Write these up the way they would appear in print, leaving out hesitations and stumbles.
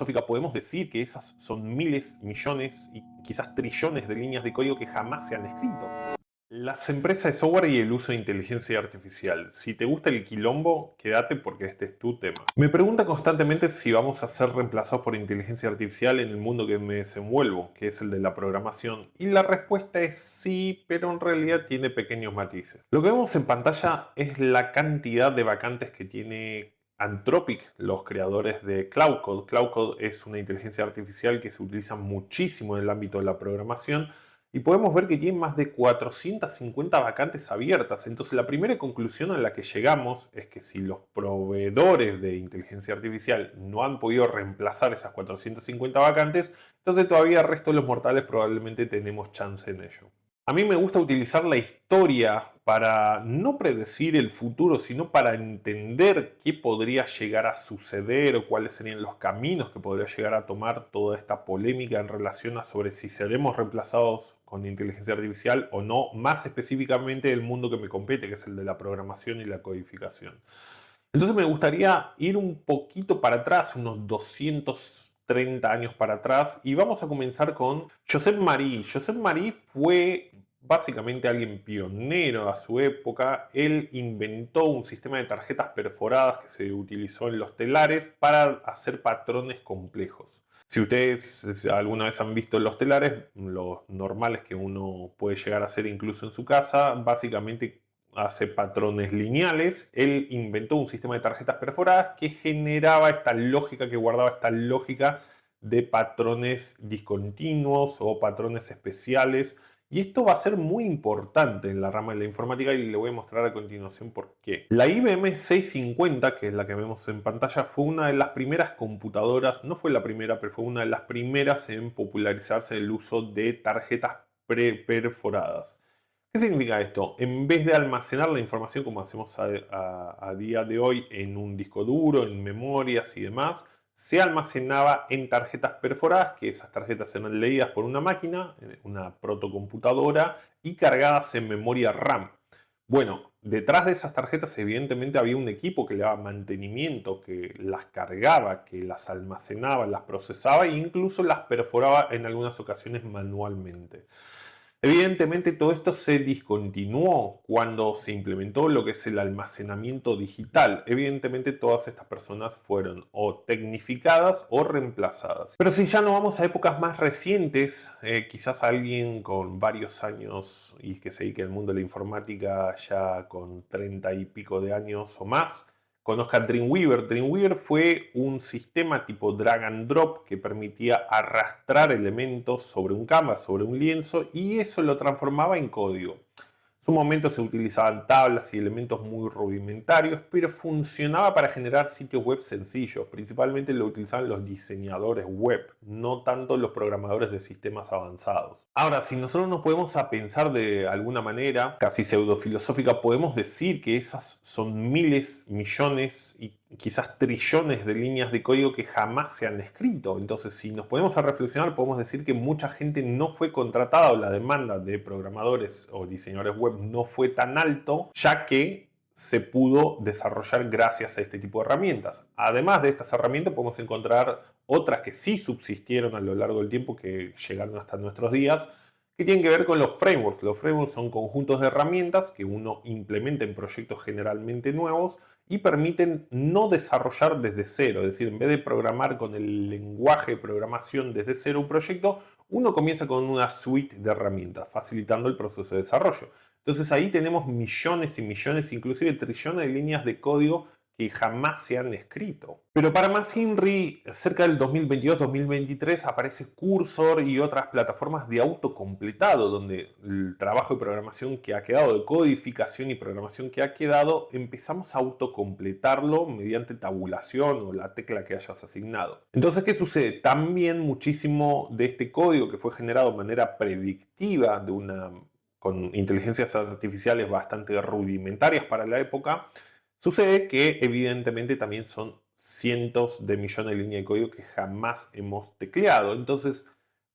filosófica podemos decir que esas son miles, millones y quizás trillones de líneas de código que jamás se han escrito. Las empresas de software y el uso de inteligencia artificial. Si te gusta el quilombo, quédate porque este es tu tema. Me preguntan constantemente si vamos a ser reemplazados por inteligencia artificial en el mundo que me desenvuelvo, que es el de la programación. Y la respuesta es sí, pero en realidad tiene pequeños matices. Lo que vemos en pantalla es la cantidad de vacantes que tiene Anthropic, los creadores de Cloud Code. Cloud Code es una inteligencia artificial que se utiliza muchísimo en el ámbito de la programación y podemos ver que tiene más de 450 vacantes abiertas. Entonces la primera conclusión a la que llegamos es que si los proveedores de inteligencia artificial no han podido reemplazar esas 450 vacantes, entonces todavía el resto de los mortales probablemente tenemos chance en ello. A mí me gusta utilizar la historia para no predecir el futuro, sino para entender qué podría llegar a suceder o cuáles serían los caminos que podría llegar a tomar toda esta polémica en relación a sobre si seremos reemplazados con inteligencia artificial o no, más específicamente el mundo que me compete, que es el de la programación y la codificación. Entonces me gustaría ir un poquito para atrás, unos 230 años para atrás, y vamos a comenzar con Josep Marí. Josep Marí fue básicamente alguien pionero a su época. Él inventó un sistema de tarjetas perforadas que se utilizó en los telares para hacer patrones complejos. Si ustedes alguna vez han visto los telares, los normales que uno puede llegar a hacer incluso en su casa, básicamente hace patrones lineales. Él inventó un sistema de tarjetas perforadas que generaba esta lógica, que guardaba esta lógica de patrones discontinuos o patrones especiales. Y esto va a ser muy importante en la rama de la informática y le voy a mostrar a continuación por qué. La IBM 650, que es la que vemos en pantalla, fue una de las primeras computadoras, no fue la primera, pero fue una de las primeras en popularizarse el uso de tarjetas perforadas. ¿Qué significa esto? En vez de almacenar la información como hacemos a día de hoy en un disco duro, en memorias y demás, se almacenaba en tarjetas perforadas, que esas tarjetas eran leídas por una máquina, una protocomputadora, y cargadas en memoria RAM. Bueno, detrás de esas tarjetas evidentemente había un equipo que le daba mantenimiento, que las cargaba, que las almacenaba, las procesaba e incluso las perforaba en algunas ocasiones manualmente. Evidentemente todo esto se discontinuó cuando se implementó lo que es el almacenamiento digital. Evidentemente todas estas personas fueron o tecnificadas o reemplazadas. Pero si ya no vamos a épocas más recientes, quizás alguien con varios años y que se dedique al mundo de la informática ya con 30 y pico de años o más, conozca Dreamweaver. Dreamweaver fue un sistema tipo drag and drop que permitía arrastrar elementos sobre un canvas, sobre un lienzo, y eso lo transformaba en código. En su momento se utilizaban tablas y elementos muy rudimentarios, pero funcionaba para generar sitios web sencillos. Principalmente lo utilizaban los diseñadores web, no tanto los programadores de sistemas avanzados. Ahora, si nosotros nos podemos a pensar de alguna manera, casi pseudofilosófica, podemos decir que esas son miles, millones y quizás trillones de líneas de código que jamás se han escrito. Entonces, si nos podemos a reflexionar, podemos decir que mucha gente no fue contratada o la demanda de programadores o diseñadores web no fue tan alto, ya que se pudo desarrollar gracias a este tipo de herramientas. Además de estas herramientas podemos encontrar otras que sí subsistieron a lo largo del tiempo, que llegaron hasta nuestros días, que tienen que ver con los frameworks. Los frameworks son conjuntos de herramientas que uno implementa en proyectos generalmente nuevos y permiten no desarrollar desde cero. Es decir, en vez de programar con el lenguaje de programación desde cero un proyecto, uno comienza con una suite de herramientas, facilitando el proceso de desarrollo. Entonces ahí tenemos millones y millones, inclusive trillones de líneas de código que jamás se han escrito. Pero para más INRI, cerca del 2022-2023 aparece Cursor y otras plataformas de autocompletado, donde el trabajo de programación que ha quedado, de codificación y programación que ha quedado, empezamos a autocompletarlo mediante tabulación o la tecla que hayas asignado. Entonces, ¿qué sucede? También muchísimo de este código que fue generado de manera predictiva con inteligencias artificiales bastante rudimentarias para la época, sucede que evidentemente también son cientos de millones de líneas de código que jamás hemos tecleado. Entonces,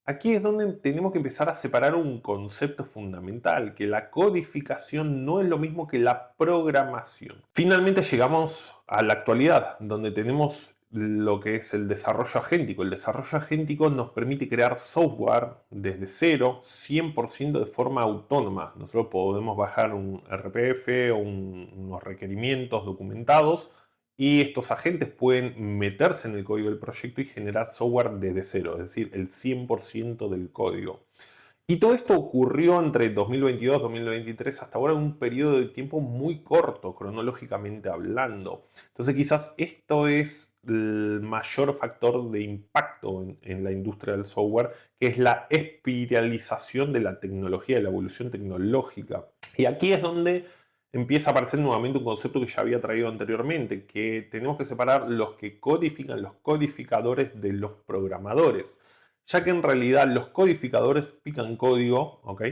aquí es donde tenemos que empezar a separar un concepto fundamental, que la codificación no es lo mismo que la programación. Finalmente llegamos a la actualidad, donde tenemos lo que es el desarrollo agéntico. El desarrollo agéntico nos permite crear software desde cero, 100% de forma autónoma. Nosotros podemos bajar un RPF o unos requerimientos documentados y estos agentes pueden meterse en el código del proyecto y generar software desde cero, es decir, el 100% del código. Y todo esto ocurrió entre 2022 y 2023, hasta ahora en un periodo de tiempo muy corto, cronológicamente hablando. Entonces quizás esto es el mayor factor de impacto en la industria del software, que es la espiralización de la tecnología, de la evolución tecnológica. Y aquí es donde empieza a aparecer nuevamente un concepto que ya había traído anteriormente, que tenemos que separar los que codifican, los codificadores de los programadores, ya que en realidad los codificadores pican código, ¿ok?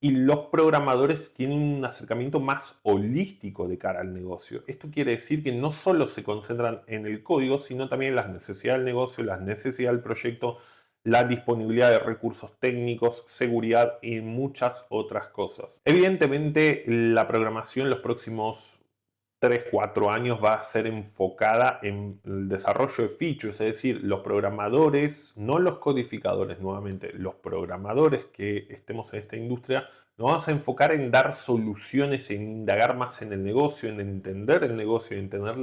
Y los programadores tienen un acercamiento más holístico de cara al negocio. Esto quiere decir que no solo se concentran en el código, sino también en las necesidades del negocio, las necesidades del proyecto, la disponibilidad de recursos técnicos, seguridad y muchas otras cosas. Evidentemente, la programación en los próximos 3, 4 años va a ser enfocada en el desarrollo de features, es decir, los programadores, no los codificadores nuevamente, los programadores que estemos en esta industria, nos vamos a enfocar en dar soluciones, en indagar más en el negocio, en entender el negocio, en entender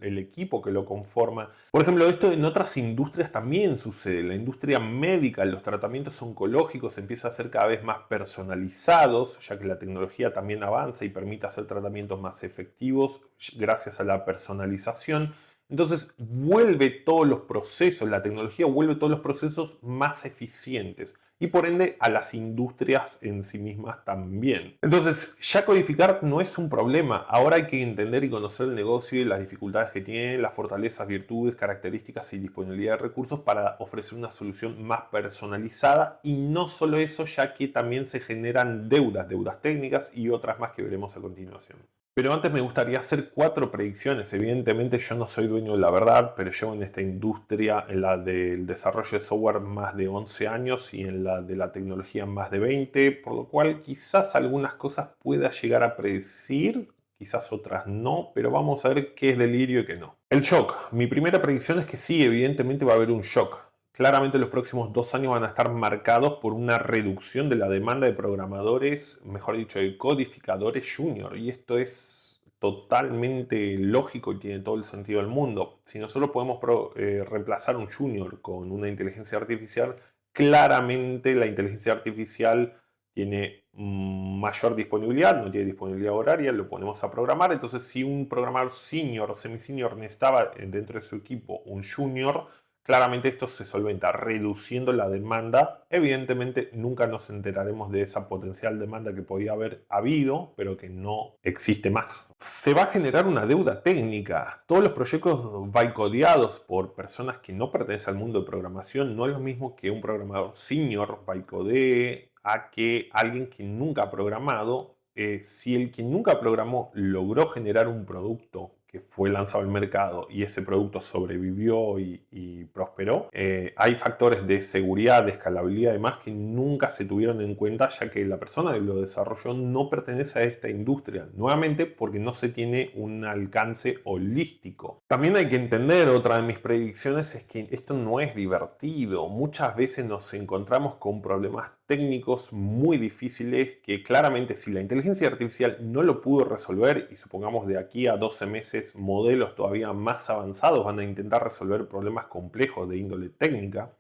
el equipo que lo conforma. Por ejemplo, esto en otras industrias también sucede. La industria médica, los tratamientos oncológicos empiezan a ser cada vez más personalizados, ya que la tecnología también avanza y permite hacer tratamientos más efectivos gracias a la personalización. Entonces vuelve todos los procesos, la tecnología vuelve todos los procesos más eficientes y por ende a las industrias en sí mismas también. Entonces ya codificar no es un problema, ahora hay que entender y conocer el negocio y las dificultades que tiene, las fortalezas, virtudes, características y disponibilidad de recursos para ofrecer una solución más personalizada y no solo eso, ya que también se generan deudas técnicas y otras más que veremos a continuación. Pero antes me gustaría hacer 4 predicciones. Evidentemente yo no soy dueño de la verdad, pero llevo en esta industria, en la del desarrollo de software, más de 11 años y en la de la tecnología más de 20, por lo cual quizás algunas cosas pueda llegar a predecir, quizás otras no, pero vamos a ver qué es delirio y qué no. El shock. Mi primera predicción es que sí, evidentemente va a haber un shock. Claramente los próximos 2 años van a estar marcados por una reducción de la demanda de programadores, mejor dicho, de codificadores junior. Y esto es totalmente lógico y tiene todo el sentido del mundo. Si nosotros podemos reemplazar un junior con una inteligencia artificial, claramente la inteligencia artificial tiene mayor disponibilidad, no tiene disponibilidad horaria, lo ponemos a programar. Entonces, si un programador senior o semi-senior necesitaba dentro de su equipo un junior, claramente esto se solventa reduciendo la demanda. Evidentemente nunca nos enteraremos de esa potencial demanda que podía haber habido, pero que no existe más. Se va a generar una deuda técnica. Todos los proyectos bytecodeados por personas que no pertenecen al mundo de programación no es lo mismo que un programador senior bytecodee a que alguien que nunca ha programado. Si el que nunca programó logró generar un producto que fue lanzado al mercado y ese producto sobrevivió y prosperó, hay factores de seguridad, de escalabilidad y demás que nunca se tuvieron en cuenta, ya que la persona que lo desarrolló no pertenece a esta industria, nuevamente porque no se tiene un alcance holístico. También hay que entender, otra de mis predicciones es que esto no es divertido. Muchas veces nos encontramos con problemas técnicos muy difíciles que claramente si la inteligencia artificial no lo pudo resolver, y supongamos de aquí a 12 meses modelos todavía más avanzados van a intentar resolver problemas complejos de índole técnica,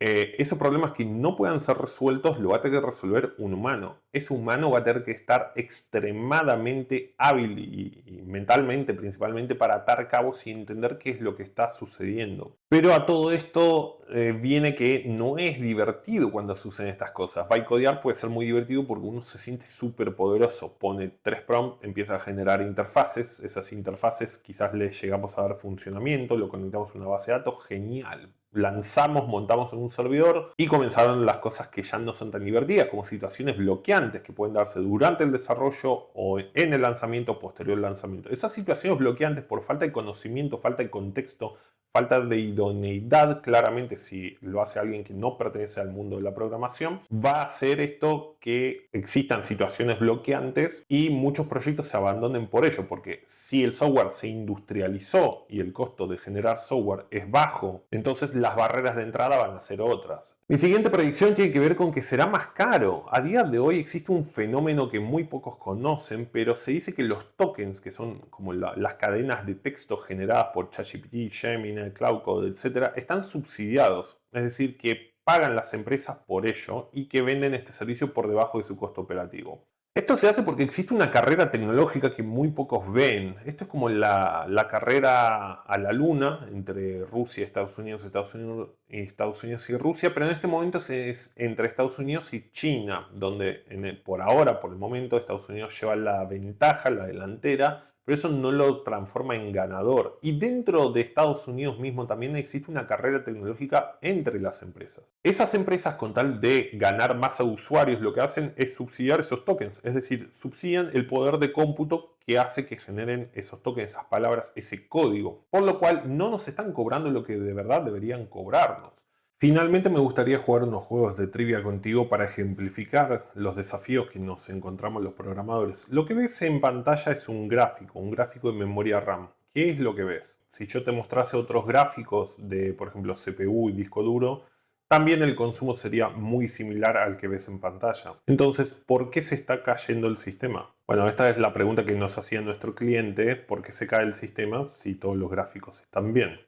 esos problemas que no puedan ser resueltos lo va a tener que resolver un humano. Ese humano va a tener que estar extremadamente hábil y mentalmente principalmente para atar cabos y entender qué es lo que está sucediendo. Pero a todo esto viene que no es divertido cuando suceden estas cosas. Bytecodear puede ser muy divertido porque uno se siente súper poderoso. Pone 3 prompts, empieza a generar interfaces. Esas interfaces quizás le llegamos a dar funcionamiento, lo conectamos a una base de datos, genial. lanzamos, montamos en un servidor y comenzaron las cosas que ya no son tan divertidas, como situaciones bloqueantes que pueden darse durante el desarrollo o en el lanzamiento o posterior al lanzamiento. Esas situaciones bloqueantes por falta de conocimiento, falta de contexto, falta de idoneidad, claramente si lo hace alguien que no pertenece al mundo de la programación, va a hacer esto que existan situaciones bloqueantes y muchos proyectos se abandonen por ello, porque si el software se industrializó y el costo de generar software es bajo, entonces las barreras de entrada van a ser otras. Mi siguiente predicción tiene que ver con que será más caro. A día de hoy existe un fenómeno que muy pocos conocen, pero se dice que los tokens, que son como las cadenas de texto generadas por ChatGPT, Gemini, Cloud Code, etc., están subsidiados. Es decir, que pagan las empresas por ello y que venden este servicio por debajo de su costo operativo. Esto se hace porque existe una carrera tecnológica que muy pocos ven. Esto es como la carrera a la luna entre Rusia y Estados Unidos, Estados Unidos y Rusia, pero en este momento es entre Estados Unidos y China, donde por ahora, por el momento, Estados Unidos lleva la ventaja, la delantera, pero eso no lo transforma en ganador. Y dentro de Estados Unidos mismo también existe una carrera tecnológica entre las empresas. Esas empresas, con tal de ganar más a usuarios, lo que hacen es subsidiar esos tokens, es decir, subsidian el poder de cómputo que hace que generen esos tokens, esas palabras, ese código. Por lo cual no nos están cobrando lo que de verdad deberían cobrarnos. Finalmente me gustaría jugar unos juegos de trivia contigo para ejemplificar los desafíos que nos encontramos los programadores. Lo que ves en pantalla es un gráfico de memoria RAM. ¿Qué es lo que ves? Si yo te mostrase otros gráficos de, por ejemplo, CPU y disco duro, también el consumo sería muy similar al que ves en pantalla. Entonces, ¿por qué se está cayendo el sistema? Bueno, esta es la pregunta que nos hacía nuestro cliente. ¿Por qué se cae el sistema si todos los gráficos están bien?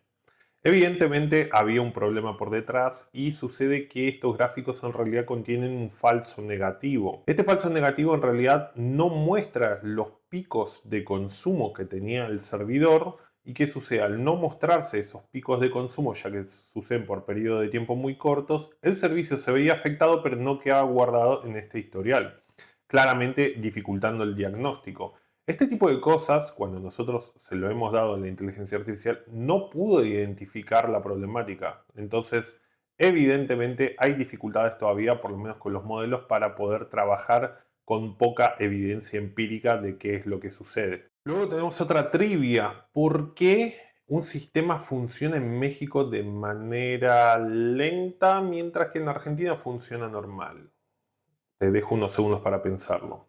Evidentemente había un problema por detrás y sucede que estos gráficos en realidad contienen un falso negativo. Este falso negativo en realidad no muestra los picos de consumo que tenía el servidor. ¿Y qué sucede? Al no mostrarse esos picos de consumo, ya que suceden por periodos de tiempo muy cortos, el servicio se veía afectado pero no quedaba guardado en este historial, claramente dificultando el diagnóstico. Este tipo de cosas, cuando nosotros se lo hemos dado a la inteligencia artificial, no pudo identificar la problemática. Entonces, evidentemente hay dificultades todavía, por lo menos con los modelos, para poder trabajar con poca evidencia empírica de qué es lo que sucede. Luego tenemos otra trivia. ¿Por qué un sistema funciona en México de manera lenta mientras que en Argentina funciona normal? Te dejo unos segundos para pensarlo.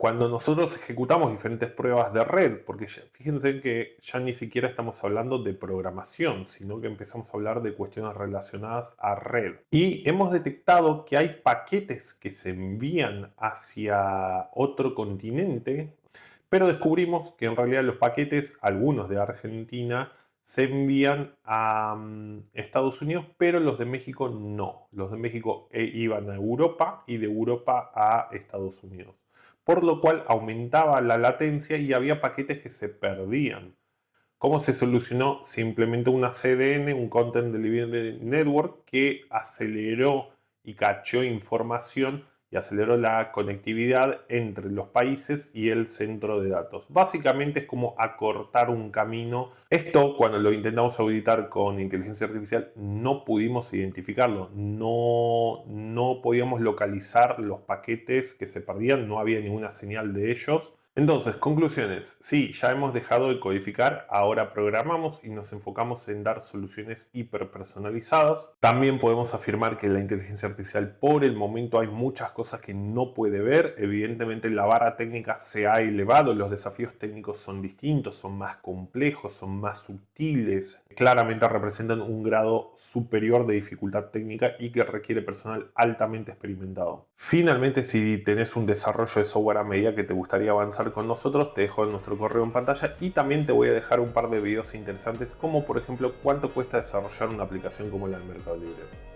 Cuando nosotros ejecutamos diferentes pruebas de red, porque fíjense que ya ni siquiera estamos hablando de programación, sino que empezamos a hablar de cuestiones relacionadas a red. Y hemos detectado que hay paquetes que se envían hacia otro continente, pero descubrimos que en realidad los paquetes, algunos de Argentina, se envían a Estados Unidos, pero los de México no. Los de México iban a Europa y de Europa a Estados Unidos, por lo cual aumentaba la latencia y había paquetes que se perdían. ¿Cómo se solucionó? Se implementó una CDN, un Content Delivery Network, que aceleró y cacheó información y aceleró la conectividad entre los países y el centro de datos. Básicamente es como acortar un camino. Esto, cuando lo intentamos auditar con inteligencia artificial, no pudimos identificarlo. No podíamos localizar los paquetes que se perdían, no había ninguna señal de ellos. Entonces, conclusiones. Sí, ya hemos dejado de codificar, ahora programamos y nos enfocamos en dar soluciones hiperpersonalizadas. También podemos afirmar que la inteligencia artificial por el momento hay muchas cosas que no puede ver. Evidentemente la vara técnica se ha elevado, los desafíos técnicos son distintos, son más complejos, son más sutiles. Claramente representan un grado superior de dificultad técnica y que requiere personal altamente experimentado. Finalmente, si tenés un desarrollo de software a medida que te gustaría avanzar con nosotros, te dejo nuestro correo en pantalla y también te voy a dejar un par de videos interesantes, como por ejemplo cuánto cuesta desarrollar una aplicación como la del Mercado Libre.